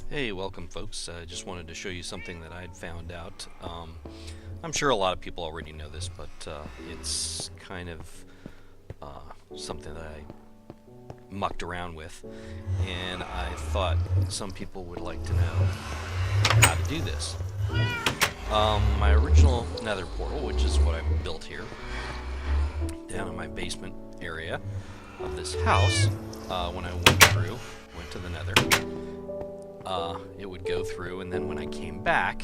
Hey, welcome folks. I just wanted to show you something that I'd found out. I'm sure a lot of people already know this, but it's kind of something that I mucked around with, and I thought some people would like to know how to do this. My original nether portal, which is what I built here, down in my basement area of this house, when I went to the nether, it would go through, and then when I came back,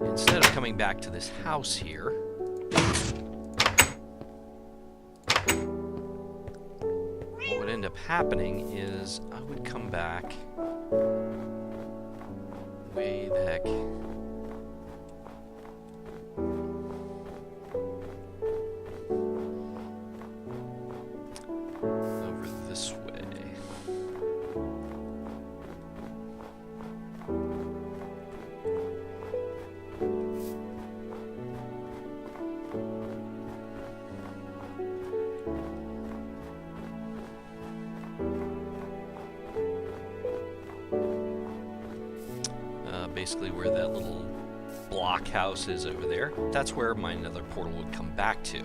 instead of coming back to this house here, what would end up happening is I would come back way the heck over this way. Basically where that little block house is over there, that's where my nether portal would come back to.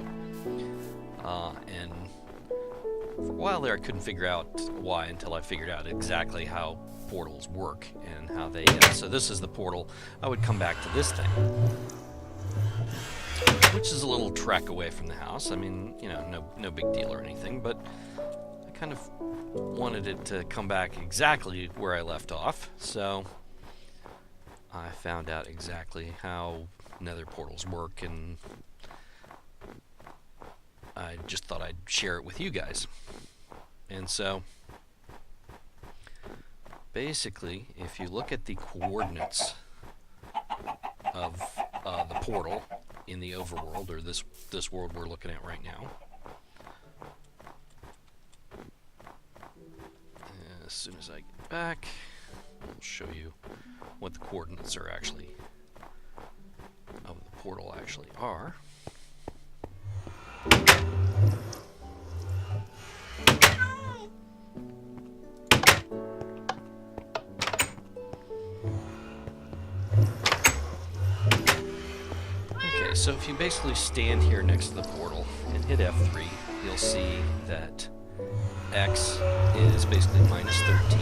And for a while there I couldn't figure out why until I figured out exactly how portals work and how they so this is the portal. I would come back to this thing, which is a little trek away from the house. I mean, you know, no big deal or anything, but I kind of wanted it to come back exactly where I left off, so I found out exactly how nether portals work, and I just thought I'd share it with you guys. And so, basically, if you look at the coordinates of the portal in the overworld, or this world we're looking at right now, as soon as I get back, I'll show you what the coordinates are actually of the portal actually are. Okay, so if you basically stand here next to the portal and hit F3, you'll see that X is basically minus 13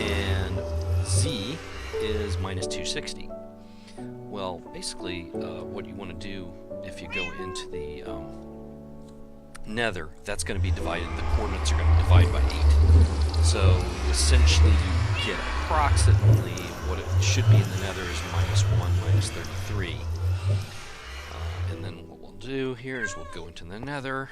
and Z is minus 260. Well, basically, what you want to do if you go into the nether, that's going to be divided, the coordinates are going to divide by 8. So, essentially, you get approximately what it should be in the nether is minus 1, minus 33. And then what we'll do here is we'll go into the nether.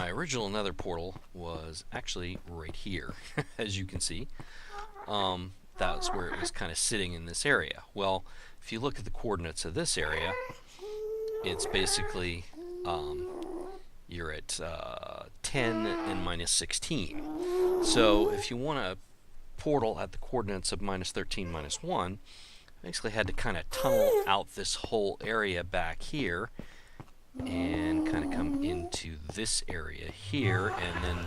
Original nether portal was actually right here, as you can see. That's where it was kind of sitting in this area. Well, if you look at the coordinates of this area, it's basically you're at 10 and minus 16. So if you want a portal at the coordinates of minus 13, minus 1, I basically had to kind of tunnel out this whole area back here and kind of come into this area here, and then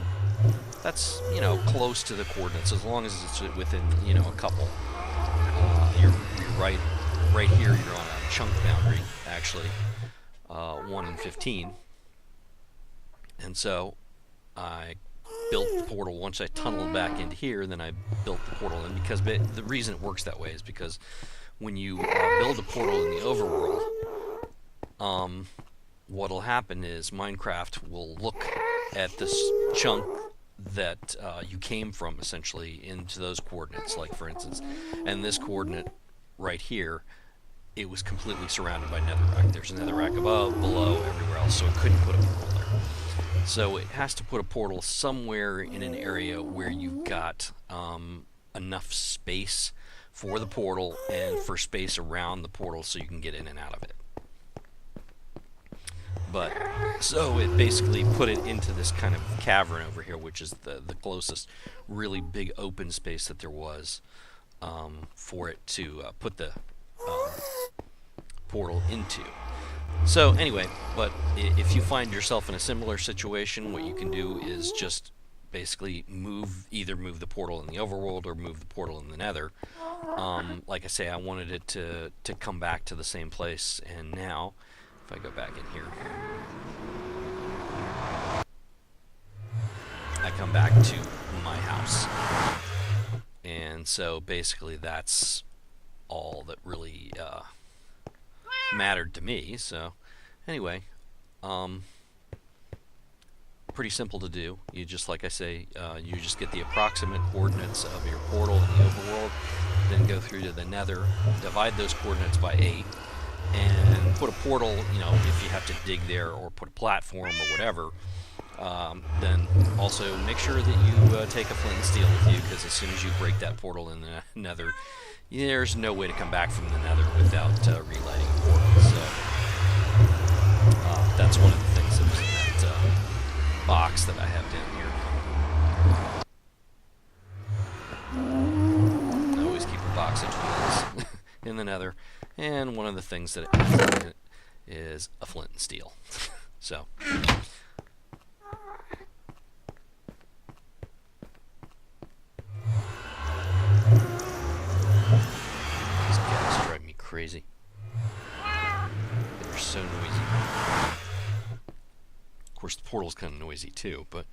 that's, you know, close to the coordinates as long as it's within, you know, a couple. You're right here. You're on a chunk boundary, actually, 1 and 15. And so I built the portal once I tunneled back into here. Then I built the portal, and because the reason it works that way is because when you build a portal in the overworld, what'll happen is Minecraft will look at this chunk that you came from, essentially, into those coordinates, like for instance, and this coordinate right here, it was completely surrounded by netherrack. There's a netherrack above, below, everywhere else, so it couldn't put a portal there. So it has to put a portal somewhere in an area where you've got enough space for the portal and for space around the portal so you can get in and out of it. But, so it basically put it into this kind of cavern over here, which is the closest really big open space that there was for it to put the portal into. So anyway, but if you find yourself in a similar situation, what you can do is just basically either move the portal in the overworld or move the portal in the nether. Like I say, I wanted it to come back to the same place, and now if I go back in here, I come back to my house. And so basically that's all that really mattered to me. So anyway, pretty simple to do. You just, like I say, you just get the approximate coordinates of your portal in the overworld, then go through to the nether, divide those coordinates by 8, and put a portal, you know, if you have to dig there, or put a platform or whatever. Then also make sure that you take a flint and steel with you, because as soon as you break that portal in the nether, there's no way to come back from the nether without relighting a portal. So that's one of the things that was in that box that I have down here. I always keep a box of tools in the nether, and one of the things that it has in it is a flint and steel. So these cats drive me crazy. They're so noisy. Of course, the portal's kind of noisy too, but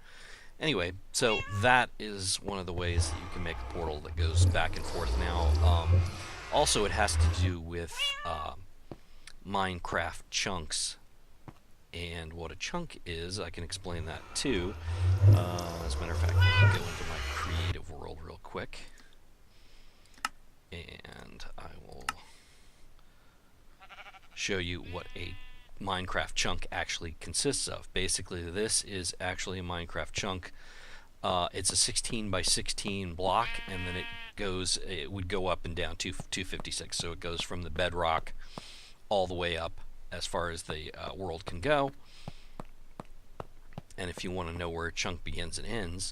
anyway, so that is one of the ways that you can make a portal that goes back and forth now. Also, it has to do with Minecraft chunks. And what a chunk is, I can explain that too. As a matter of fact, let me go into my creative world real quick. And I will show you what a Minecraft chunk actually consists of. Basically, this is actually a Minecraft chunk. It's a 16 by 16 block, and then it would go up and down to 256. So it goes from the bedrock all the way up as far as the world can go. And if you want to know where a chunk begins and ends,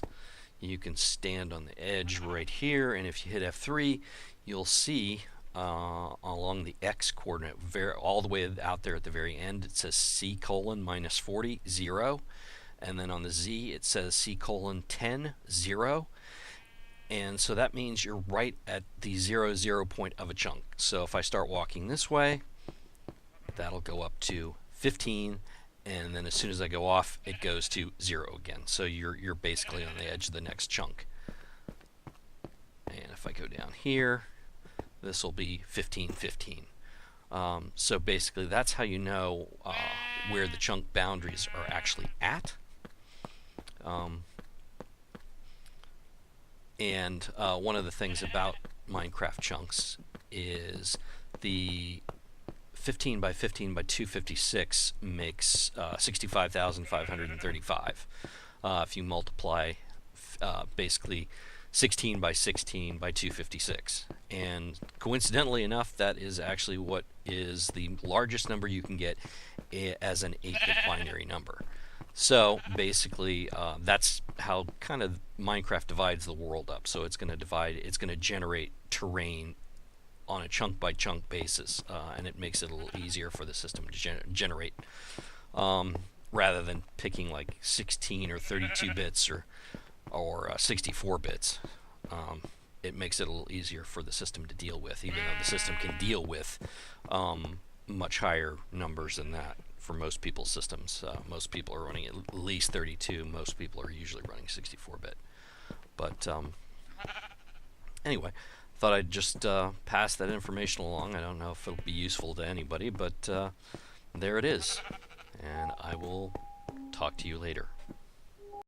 you can stand on the edge right here, and if you hit F3, you'll see along the X coordinate all the way out there at the very end, it says C:-40, 0, and then on the Z it says C:10, 0. And so that means you're right at the 0, 0 point of a chunk. So if I start walking this way, that'll go up to 15, and then as soon as I go off, it goes to 0 again. So you're basically on the edge of the next chunk. And if I go down here, this will be 15, 15. So basically that's how you know where the chunk boundaries are actually at. And one of the things about Minecraft chunks is the 15 by 15 by 256 makes 65,535. If you multiply basically 16 by 16 by 256. And coincidentally enough, that is actually what is the largest number you can get as an 8-bit binary number. So basically, that's how kind of Minecraft divides the world up. So it's going to generate terrain on a chunk by chunk basis, and it makes it a little easier for the system to generate, rather than picking like 16 or 32 bits or 64 bits. It makes it a little easier for the system to deal with, even though the system can deal with much higher numbers than that for most people's systems. Most people are running at least 32. Most people are usually running 64-bit. But anyway, thought I'd just pass that information along. I don't know if it'll be useful to anybody, but there it is. And I will talk to you later.